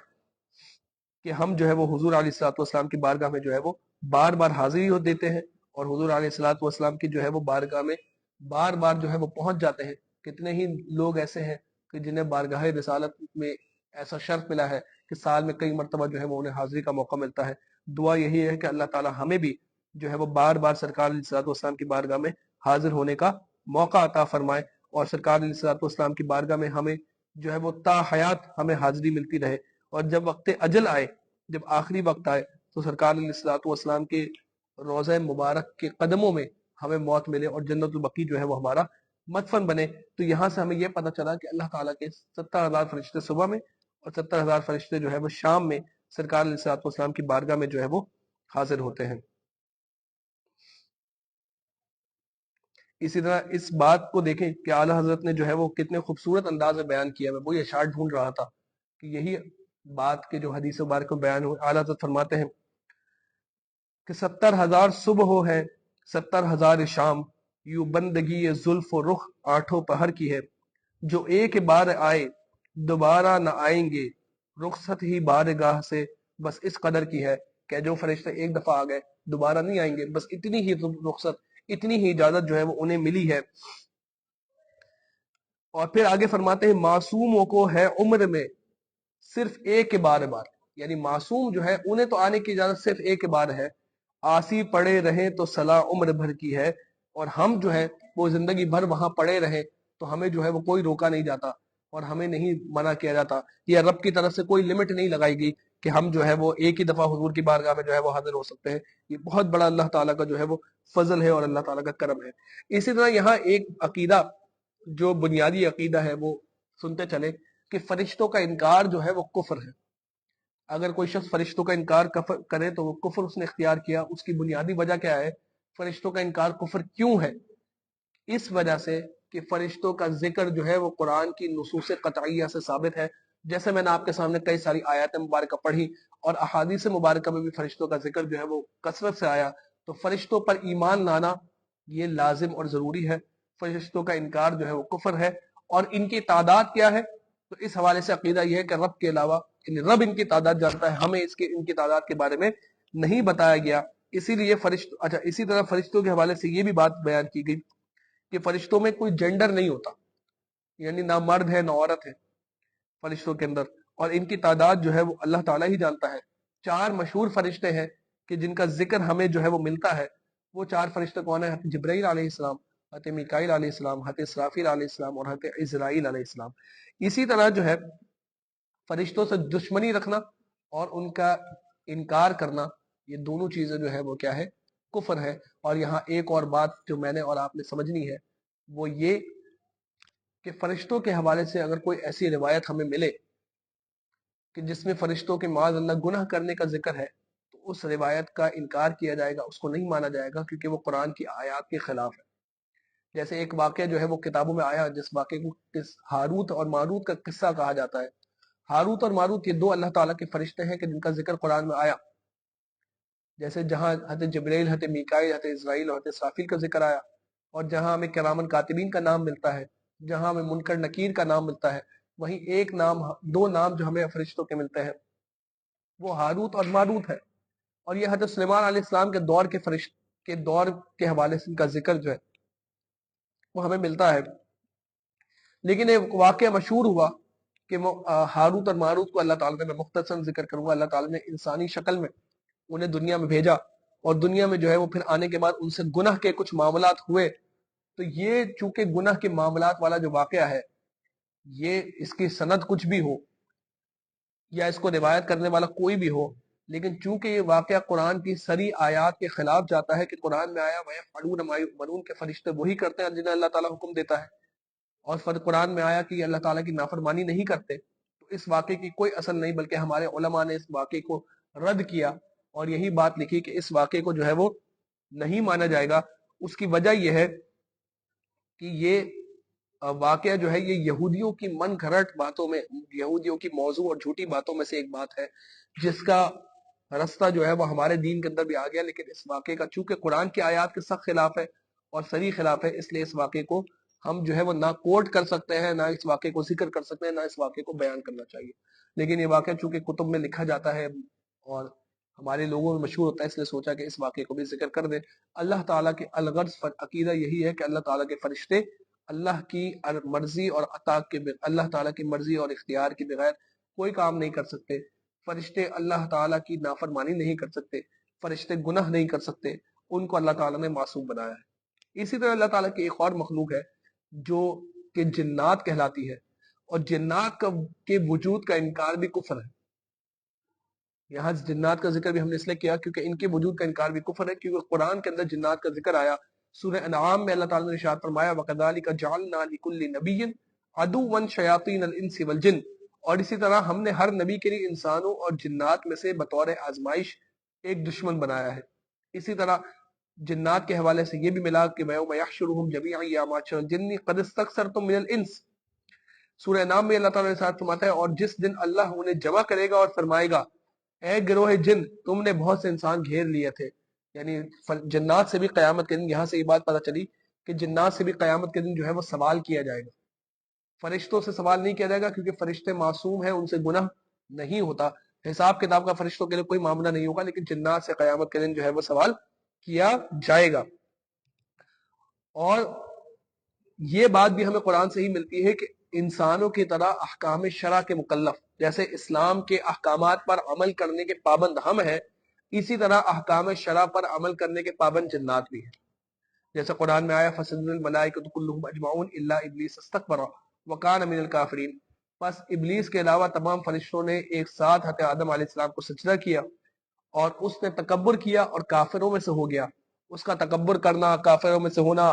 A: کہ ہم جو ہے وہ حضور علیہ الصلوۃ والسلام کی بارگاہ میں جو ہے وہ بار بار حاضری ہو دیتے ہیں، اور حضور علیہ الصلوۃ والسلام کی جو ہے وہ بارگاہ میں بار بار جو ہے وہ پہنچ جاتے ہیں۔ کتنے ہی لوگ ایسے ہیں کہ جنہیں بارگاہ رسالت میں ایسا شرف ملا ہے کہ سال میں کئی مرتبہ جو ہے وہ انہیں حاضری کا موقع ملتا ہے۔ دعا یہی ہے کہ اللہ تعالیٰ ہمیں بھی جو ہے وہ بار بار سرکار علیہ الصلوۃ والسلام کی بارگاہ میں حاضر ہونے کا موقع عطا فرمائے، اور سرکار علیہ الصلوۃ والسلام کی بارگاہ میں ہمیں جو ہے وہ تا حیات ہمیں حاضری ملتی رہے، اور جب وقت اجل آئے، جب آخری وقت آئے، تو سرکار علیہ الصلوۃ والسلام کے روضہ مبارک کے قدموں میں ہمیں موت ملے اور جنت البقیع جو ہے وہ ہمارا مدفن بنے۔ تو یہاں سے ہمیں یہ پتہ چلا کہ اللہ تعالیٰ کے 70,000 فرشتے صبح میں اور 70,000 فرشتے جو ہے وہ شام میں سرکار علیہ الصلوۃ والسلام کی بارگاہ میں جو ہے وہ حاضر ہوتے ہیں۔ اسی طرح اس بات کو دیکھیں کہ اعلیٰ حضرت نے جو ہے وہ کتنے خوبصورت انداز میں بیان کیا ہے۔ میں وہی اشعار ڈھونڈ رہا تھا کہ یہی بات کے جو حدیث مبارک میں بیان ہوئے، اعلیٰ حضرت فرماتے ہیں کہ 70,000 صبح ہو ہے 70,000 شام، یوں بندگی زلف و رخ آٹھوں پہر کی ہے، جو ایک بار آئے دوبارہ نہ آئیں گے، رخصت ہی بارگاہ سے بس اس قدر کی ہے، کہ جو فرشتے ایک دفعہ آ گئے دوبارہ نہیں آئیں گے، بس اتنی ہی رخصت، اتنی ہی اجازت جو ہے وہ انہیں ملی ہے۔ اور پھر آگے فرماتے ہیں معصوموں کو ہے عمر میں صرف ایک بار، یعنی معصوم جو ہے انہیں تو آنے کی اجازت صرف ایک بار ہے، آسی پڑے رہیں تو صلاح عمر بھر کی ہے، اور ہم جو ہے وہ زندگی بھر وہاں پڑے رہیں تو ہمیں جو ہے وہ کوئی روکا نہیں جاتا اور ہمیں نہیں منع کیا جاتا، یا رب کی طرف سے کوئی لمٹ نہیں لگائی گئی کہ ہم جو ہے وہ ایک ہی دفعہ حضور کی بارگاہ میں جو ہے وہ حاضر ہو سکتے ہیں۔ یہ بہت بڑا اللہ تعالیٰ کا جو ہے وہ فضل ہے اور اللہ تعالیٰ کا کرم ہے۔ اسی طرح یہاں ایک عقیدہ جو بنیادی عقیدہ ہے وہ سنتے چلے کہ فرشتوں کا انکار جو ہے وہ کفر ہے۔ اگر کوئی شخص فرشتوں کا انکار کرے تو وہ کفر اس نے اختیار کیا۔ اس کی بنیادی وجہ کیا ہے؟ فرشتوں کا انکار کفر کیوں ہے؟ اس وجہ سے کہ فرشتوں کا ذکر جو ہے وہ قرآن کی نصوص قطعیہ سے ثابت ہے، جیسے میں نے آپ کے سامنے کئی ساری آیات مبارکہ پڑھی، اور احادیث مبارکہ میں بھی فرشتوں کا ذکر جو ہے وہ کثرت سے آیا۔ تو فرشتوں پر ایمان لانا یہ لازم اور ضروری ہے۔ فرشتوں کا انکار جو ہے وہ کفر ہے، اور ان کی تعداد کیا ہے؟ تو اس حوالے سے عقیدہ یہ ہے کہ رب کے علاوہ رب ان کی تعداد جانتا ہے، ہمیں ان کی تعداد کے بارے میں نہیں بتایا گیا۔ اسی لیے اسی طرح فرشتوں کے حوالے سے یہ بھی بات بیان کی گئی کہ فرشتوں میں کوئی جینڈر نہیں ہوتا، یعنی نہ مرد ہے نہ عورت ہے فرشتوں کے اندر، اور ان کی تعداد جو ہے وہ اللہ تعالیٰ ہی جانتا ہے۔ 4 مشہور فرشتے ہیں کہ جن کا ذکر ہمیں جو ہے وہ ملتا ہے۔ وہ 4 فرشتے کون ہیں؟ حضرت جبرائیل علیہ السلام، حضرت میکائیل علیہ السلام، حضرت اسرافیل علیہ السلام اور حضرت عزرائیل علیہ السلام۔ اسی طرح جو ہے فرشتوں سے دشمنی رکھنا اور ان کا انکار کرنا، یہ دونوں چیزیں جو ہے وہ کیا ہے؟ کفر ہے۔ اور یہاں ایک اور بات جو میں نے اور آپ نے سمجھنی ہے وہ یہ کہ فرشتوں کے حوالے سے اگر کوئی ایسی روایت ہمیں ملے کہ جس میں فرشتوں کے معاذ اللہ گناہ کرنے کا ذکر ہے، تو اس روایت کا انکار کیا جائے گا، اس کو نہیں مانا جائے گا، کیونکہ وہ قرآن کی آیات کے خلاف ہے۔ جیسے ایک واقعہ جو ہے وہ کتابوں میں آیا، جس واقعے کو ہاروت اور ماروت کا قصہ کہا جاتا ہے۔ ہاروت اور ماروت یہ 2 اللہ تعالیٰ کے فرشتے ہیں کہ جن کا ذکر قرآن میں آیا، جیسے جہاں حضرت جبرائیل، حضرت میکائیل، حضرت اسرائیل اور حضرت اسرافیل کا ذکر آیا، اور جہاں ہمیں کرامن کاتبین کا نام ملتا ہے، جہاں ہمیں منکر نکیر کا نام ملتا ہے، وہیں 2 نام جو ہمیں فرشتوں کے ملتے ہیں وہ ہاروت اور ماروت ہے۔ اور یہ حضرت سلیمان علیہ السلام کے دور کے حوالے سے ان کا ذکر جو ہے وہ ہمیں ملتا ہے۔ لیکن ایک واقعہ مشہور ہوا کہ ہاروت اور ماروت کو اللہ تعالیٰ نے، میں مختصر ذکر کروں گا، اللہ تعالیٰ نے انسانی شکل میں انہیں دنیا میں بھیجا، اور دنیا میں جو ہے وہ پھر آنے کے بعد ان سے گناہ کے کچھ معاملات ہوئے، تو یہ چونکہ گناہ کے معاملات والا جو واقعہ ہے، یہ اس کی سند کچھ بھی ہو یا اس کو روایت کرنے والا کوئی بھی ہو، لیکن چونکہ یہ واقعہ قرآن کی سری آیات کے خلاف جاتا ہے کہ قرآن میں آیا وَيَفْعَلُونَ مَا يُؤْمَرُونَ کہ فرشتے وہی کرتے ہیں جنہیں اللہ تعالیٰ حکم دیتا ہے، اور قرآن میں آیا کہ یہ اللہ تعالیٰ کی نافرمانی نہیں کرتے، تو اس واقعے کی کوئی اصل نہیں، بلکہ ہمارے علماء نے اس واقعے کو رد کیا اور یہی بات لکھی کہ اس واقعے کو جو ہے وہ نہیں مانا جائے گا۔ اس کی وجہ یہ ہے کہ یہ واقعہ جو ہے یہ یہودیوں کی من گھڑت باتوں میں، یہودیوں کی موضوع اور جھوٹی باتوں میں سے ایک بات ہے، جس کا رستہ جو ہے وہ ہمارے دین کے اندر بھی آ گیا، لیکن اس واقعے کا چونکہ قرآن کی آیات کے سخت خلاف ہے اور صریح خلاف ہے، اس لیے اس واقعے کو ہم جو ہے وہ نہ کوٹ کر سکتے ہیں، نہ اس واقعے کو ذکر کر سکتے ہیں، نہ اس واقعے کو بیان کرنا چاہیے۔ لیکن یہ واقعہ چونکہ کتب میں لکھا جاتا ہے اور ہمارے لوگوں میں مشہور ہوتا ہے، اس لیے سوچا کہ اس واقعے کو بھی ذکر کر دیں۔ اللہ تعالیٰ کے الغرض عقیدہ یہی ہے کہ اللہ تعالیٰ کے فرشتے اللہ کی مرضی اور عطا کے اللہ تعالیٰ کی مرضی اور اختیار کے بغیر کوئی کام نہیں کر سکتے۔ فرشتے اللہ تعالیٰ کی نافرمانی نہیں کر سکتے، فرشتے گناہ نہیں کر سکتے، ان کو اللہ تعالیٰ نے معصوم بنایا ہے۔ اسی طرح اللہ تعالیٰ کی ایک اور مخلوق ہے جو کہ جنات کہلاتی ہے، اور جنات کے وجود کا انکار بھی کفر ہے۔ یہاں جنات کا ذکر بھی ہم نے اس لیے کیا کیونکہ ان کے وجود کا انکار بھی کفر ہے، کیونکہ قرآن کے اندر جنات کا ذکر آیا۔ سورہ انعام میں اللہ تعالیٰ نے ارشاد فرمایا وَكَذَلِكَ جَعَلْنَا لِكُلِّ نَبِيٍّ عَدُوًّا شَيَاطِينَ الْإِنسِ وَالْجِنِّ، اور اسی طرح ہم نے ہر نبی کے لیے انسانوں اور جنات میں سے بطور آزمائش ایک دشمن بنایا ہے۔ اسی طرح جنات کے حوالے سے یہ بھی ملا کہ وَيَوْمَ يَحْشُرُهُمْ جَمِيعًا يَا مَعْشَرَ الْجِنِّ قَدِ اسْتَكْثَرْتُم مِّنَ الْإِنسِ۔ سورہ انعام میں اللہ تعالیٰ نے ارشاد فرماتا ہے اور جس دن اللہ انہیں جمع کرے گا اور فرمائے گا اے گروہ جن، تم نے بہت سے انسان گھیر لیے تھے، یعنی جنات سے بھی قیامت کے دن، یہاں سے یہ بات پتہ چلی کہ جنات سے بھی قیامت کے دن جو ہے وہ سوال کیا جائے گا۔ فرشتوں سے سوال نہیں کیا جائے گا کیونکہ فرشتے معصوم ہیں، ان سے گناہ نہیں ہوتا، حساب کتاب کا فرشتوں کے لیے کوئی معاملہ نہیں ہوگا، لیکن جنات سے قیامت کے دن جو ہے وہ سوال کیا جائے گا۔ اور یہ بات بھی ہمیں قرآن سے ہی ملتی ہے کہ انسانوں کی طرح احکام شرع کے مکلف، جیسے اسلام کے احکامات پر عمل کرنے کے پابند ہم ہیں، اسی طرح احکام شرع پر عمل کرنے کے پابند جنات بھی ہیں۔ جیسے قرآن میں آیا فَسَجَدَ الْمَلَائِكَةُ كُلُّهُمْ أَجْمَعُونَ إِلَّا إِبْلِيسَ اسْتَكْبَرَ وَكَانَ مِنَ الْكَافِرِينَ، بس ابلیس کے علاوہ تمام فرشتوں نے ایک ساتھ حضرت آدم علیہ السلام کو سجدہ کیا، اور اس نے تکبر کیا اور کافروں میں سے ہو گیا۔ اس کا تکبر کرنا، کافروں میں سے ہونا،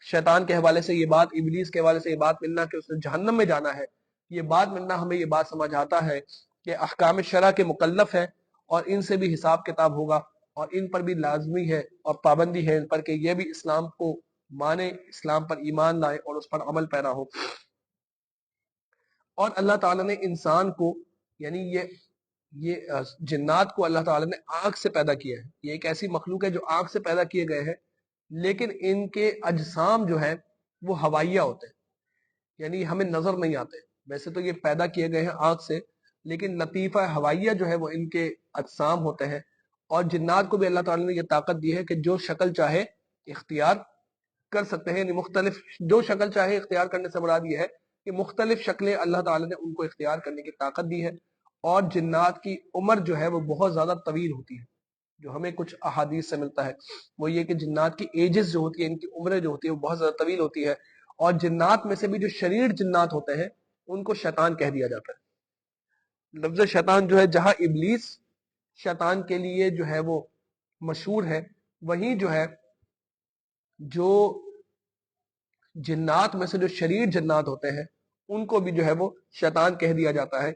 A: شیطان کے حوالے سے یہ بات، ابلیس کے حوالے سے یہ بات ملنا کہ اس نے جہنم میں جانا ہے، یہ بات ملنا ہمیں یہ بات سمجھ آتا ہے کہ احکام شرع کے مکلف ہے اور ان سے بھی حساب کتاب ہوگا، اور ان پر بھی لازمی ہے اور پابندی ہے ان پر کہ یہ بھی اسلام کو مانے، اسلام پر ایمان لائے اور اس پر عمل پیرا ہو۔ اور اللہ تعالیٰ نے انسان کو، یعنی یہ جنات کو اللہ تعالیٰ نے آگ سے پیدا کیا ہے۔ یہ ایک ایسی مخلوق ہے جو آگ سے پیدا کیے گئے ہیں، لیکن ان کے اجسام جو ہیں وہ ہوائیہ ہوتے ہیں، یعنی ہمیں نظر نہیں آتے۔ ویسے تو یہ پیدا کیے گئے ہیں آگ سے، لیکن لطیفہ ہوائیہ جو ہے وہ ان کے اجسام ہوتے ہیں۔ اور جنات کو بھی اللہ تعالیٰ نے یہ طاقت دی ہے کہ جو شکل چاہے اختیار کر سکتے ہیں، یعنی مختلف جو شکل چاہے اختیار کرنے سے مراد یہ ہے کہ مختلف شکلیں اللہ تعالیٰ نے ان کو اختیار کرنے کی طاقت دی ہے۔ اور جنات کی عمر جو ہے وہ بہت زیادہ طویل ہوتی ہے، جو ہمیں کچھ احادیث سے ملتا ہے وہ یہ کہ جنات کی ایجز جو ہوتی ہے، ان کی عمریں جو ہوتی ہے وہ بہت زیادہ طویل ہوتی ہے۔ اور جنات میں سے بھی جو شریر جنات ہوتے ہیں ان کو شیطان کہہ دیا جاتا ہے۔ لفظ شیطان جو ہے جہاں ابلیس شیطان کے لیے جو ہے وہ مشہور ہے، وہیں جو ہے جو جنات میں سے جو شریر جنات ہوتے ہیں ان کو بھی جو ہے وہ شیطان کہہ دیا جاتا ہے۔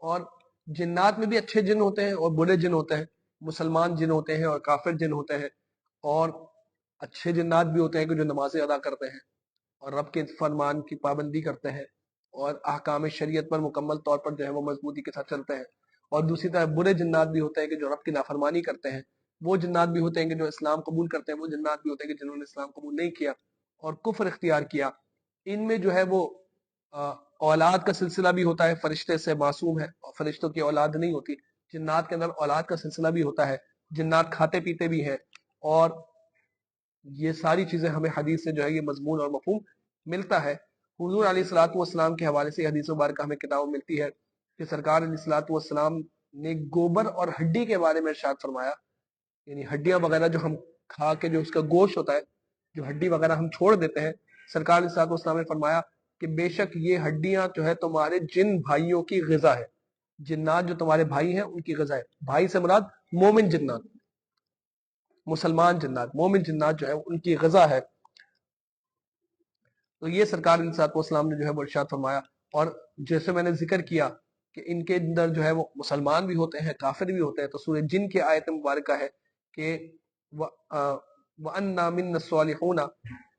A: اور جنات میں بھی اچھے جن ہوتے ہیں اور برے جن ہوتے ہیں، مسلمان جن ہوتے ہیں اور کافر جن ہوتے ہیں، اور اچھے جنات بھی ہوتے ہیں کہ جو نمازیں ادا کرتے ہیں اور رب کے فرمان کی پابندی کرتے ہیں اور احکام شریعت پر مکمل طور پر جو ہے وہ مضبوطی کے ساتھ چلتے ہیں، اور دوسری طرف برے جنات بھی ہوتے ہیں کہ جو رب کی نافرمانی کرتے ہیں، وہ جنات بھی ہوتے ہیں کہ جو اسلام قبول کرتے ہیں، وہ جنات بھی ہوتے ہیں کہ جنہوں نے اسلام قبول نہیں کیا اور کفر اختیار کیا۔ ان میں جو ہے وہ اولاد کا سلسلہ بھی ہوتا ہے، فرشتے سے معصوم ہے اور فرشتوں کی اولاد نہیں ہوتی۔ جنات کے اندر اولاد کا سلسلہ بھی ہوتا ہے، جنات کھاتے پیتے بھی ہیں، اور یہ ساری چیزیں ہمیں حدیث سے جو ہے یہ مضمون اور مفہوم ملتا ہے۔ حضور علیہ الصلوۃ والسلام کے حوالے سے حدیث مبارکہ ہمیں کتاب ملتی ہے کہ سرکار علیہ الصلوۃ والسلام نے گوبر اور ہڈی کے بارے میں ارشاد فرمایا یعنی ہڈیاں وغیرہ جو ہم کھا کے جو اس کا گوشت ہوتا ہے، جو ہڈی وغیرہ ہم چھوڑ دیتے ہیں، سرکار علیہ الصلوۃ والسلام نے فرمایا کہ بے شک یہ ہڈیاں جو ہے تمہارے جن بھائیوں کی غذا ہے، جنات جو تمہارے بھائی ہیں ان کی غذا ہے۔ بھائی سے مراد مومن جنات، مسلمان جنات، مومن جنات جو ہے ان کی غذا ہے۔ تو یہ سرکار علیہ الصلوۃ والسلام نے جو ہے وہ ارشاد فرمایا۔ اور جیسے میں نے ذکر کیا کہ ان کے اندر جو ہے وہ مسلمان بھی ہوتے ہیں، کافر بھی ہوتے ہیں، تو سورہ جن کی آیت مبارکہ ہے کہ وَأَنَّا مِنَّا الصَّالِحُونَ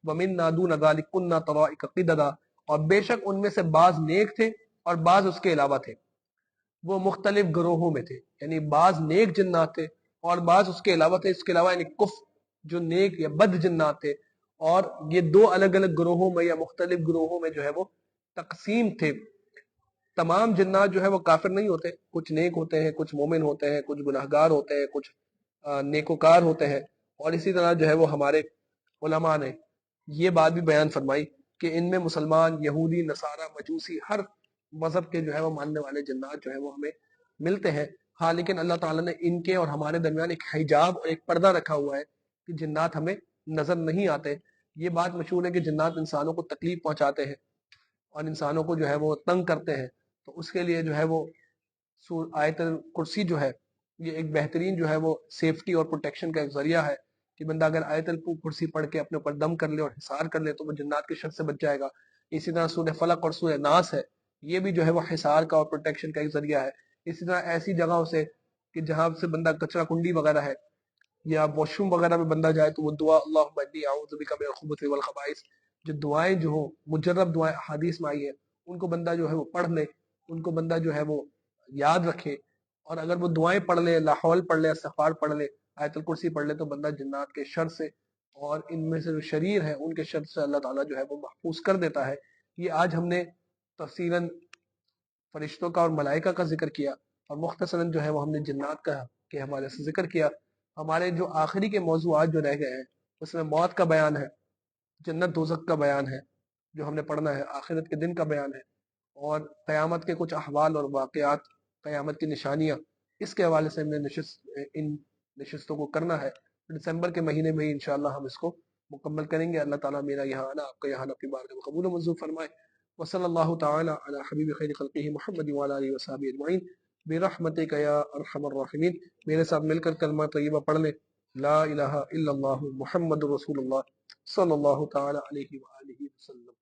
A: وَمِنَّا دُونَ ذَلِكَ كُنَّا طَرَائِقَ قِدَدًا، اور بے شک ان میں سے بعض نیک تھے اور بعض اس کے علاوہ تھے، وہ مختلف گروہوں میں تھے، یعنی بعض نیک جنات تھے اور بعض اس کے علاوہ تھے، اس کے علاوہ یعنی کفر جو نیک یا بد جنات تھے، اور یہ دو الگ الگ گروہوں میں یا مختلف گروہوں میں جو ہے وہ تقسیم تھے۔ تمام جنات جو ہے وہ کافر نہیں ہوتے، کچھ نیک ہوتے ہیں، کچھ مومن ہوتے ہیں، کچھ گناہگار ہوتے ہیں، کچھ نیکوکار ہوتے ہیں۔ اور اسی طرح جو ہے وہ ہمارے علماء نے یہ بات بھی بیان فرمائی کہ ان میں مسلمان، یہودی، نصارہ، مجوسی، ہر مذہب کے جو ہے وہ ماننے والے جنات جو ہے وہ ہمیں ملتے ہیں۔ ہاں لیکن اللہ تعالیٰ نے ان کے اور ہمارے درمیان ایک حجاب اور ایک پردہ رکھا ہوا ہے کہ جنات ہمیں نظر نہیں آتے۔ یہ بات مشہور ہے کہ جنات انسانوں کو تکلیف پہنچاتے ہیں اور انسانوں کو جو ہے وہ تنگ کرتے ہیں، تو اس کے لیے جو ہے وہ آیت الکرسی جو ہے یہ ایک بہترین جو ہے وہ سیفٹی اور پروٹیکشن کا ایک ذریعہ ہے کہ بندہ اگر آیت الکرسی پڑھ کے اپنے اوپر دم کر لے اور حصار کر لے تو وہ جنات کے شر سے بچ جائے گا۔ اسی طرح سورہ فلق اور سورہ ناس ہے، یہ بھی جو ہے وہ حصار کا اور پروٹیکشن کا ایک ذریعہ ہے۔ اسی طرح ایسی جگہوں سے کہ جہاں سے بندہ کچرا کنڈی وغیرہ ہے یا واش روم وغیرہ میں بندہ جائے تو وہ دعا اللہم انی اعوذ بک من الخبث والخبائث، جو دعائیں جو ہوں مجرب دعائیں حدیث میں آئی ہے، ان کو بندہ جو ہے وہ پڑھ لے، ان کو بندہ جو ہے وہ یاد رکھے، اور اگر وہ دعائیں پڑھ لے، لا حول پڑھ لے، استغفار پڑھ لے، آیت الکرسی پڑھ لے، تو بندہ جنات کے شر سے اور ان میں سے جو شریر ہیں ان کے شر سے اللہ تعالیٰ جو ہے وہ محفوظ کر دیتا ہے۔ یہ آج ہم نے تفصیلاً فرشتوں کا اور ملائکہ کا ذکر کیا، اور مختصراً جو ہے وہ ہم نے جنات کا کے حوالے سے ذکر کیا۔ ہمارے جو آخری کے موضوعات جو رہ گئے ہیں اس میں موت کا بیان ہے، جنت دوزخ کا بیان ہے جو ہم نے پڑھنا ہے، آخرت کے دن کا بیان ہے، اور قیامت کے کچھ احوال اور واقعات، قیامت کی نشانیاں، اس کے حوالے سے ہم نے ان نشستوں کو کرنا ہے۔ دسمبر کے مہینے میں ہی انشاءاللہ ہم اس کو مکمل کریں گے۔ اللہ تعالیٰ میرا یہاں آنا، آپ کا یہاں آنا اپنی بارگاہ میں قبول و منظور فرمائے۔ وصلی اللہ تعالی علی حبیب خیر خلقہ محمد وعلی آلہ وصحبہ اجمعین برحمتک یا ارحم الراحمین۔ میرے ساتھ مل کر کلمہ طیبہ پڑھ لیں، لا الہ الا اللہ محمد رسول اللہ صلی اللہ تعالی علیہ وآلہ وسلم۔